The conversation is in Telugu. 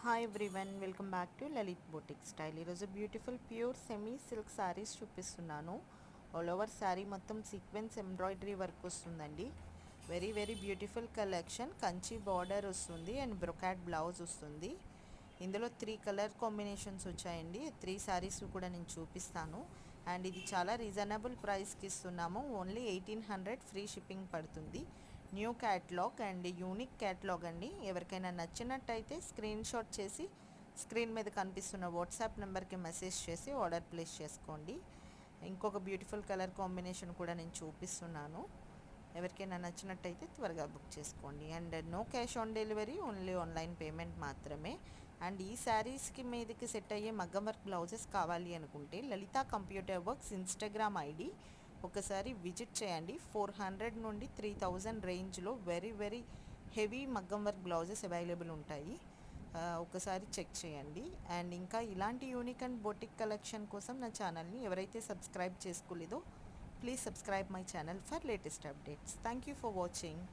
Hi everyone, welcome back to Lalith boutique style. ఈరోజు beautiful pure semi silk saris చూపిస్తున్నాను. ఆల్ ఓవర్ శారీ మొత్తం సీక్వెన్స్ ఎంబ్రాయిడరీ వర్క్ వస్తుందండి. Very very beautiful collection. Kanchi border వస్తుంది అండ్ బ్రొకాట్ బ్లౌజ్ వస్తుంది. ఇందులో 3 కలర్ కాంబినేషన్స్ వచ్చాయండి. 3 శారీస్ కూడా నేను చూపిస్తాను. అండ్ ఇది చాలా రీజనబుల్ ప్రైస్కి ఇస్తున్నాము. ఓన్లీ 1800 ఫ్రీ షిప్పింగ్ పడుతుంది. New catalogue and unique catalogue అండి. ఎవరికైనా నచ్చినట్టయితే స్క్రీన్ షాట్ చేసి స్క్రీన్ మీద కనిపిస్తున్న వాట్సాప్ నెంబర్కి మెసేజ్ చేసి ఆర్డర్ ప్లేస్ చేసుకోండి. ఇంకొక బ్యూటిఫుల్ కలర్ కాంబినేషన్ కూడా నేను చూపిస్తున్నాను. ఎవరికైనా నచ్చినట్టయితే త్వరగా బుక్ చేసుకోండి. And no cash on delivery, only online payment మాత్రమే. అండ్ ఈ శారీస్కి మీదకి సెట్ అయ్యే మగ్గం వర్క్ బ్లౌజెస్ కావాలి అనుకుంటే లలిత కంప్యూటర్ వర్క్స్ ఇన్స్టాగ్రామ్ ఐడి ఒకసారి విజిట్ చేయండి. 400 నుండి 3000 రేంజ్లో వెరీ వెరీ హెవీ మగ్గం వర్క్ బ్లౌజెస్ అవైలబుల్ ఉంటాయి. ఒకసారి చెక్ చేయండి. అండ్ ఇంకా ఇలాంటి యూనిక్ అండ్ బొటిక్ కలెక్షన్ కోసం నా ఛానల్ని ఎవరైతే సబ్స్క్రైబ్ చేసుకోలేదో please subscribe my channel for latest updates. Thank you for watching.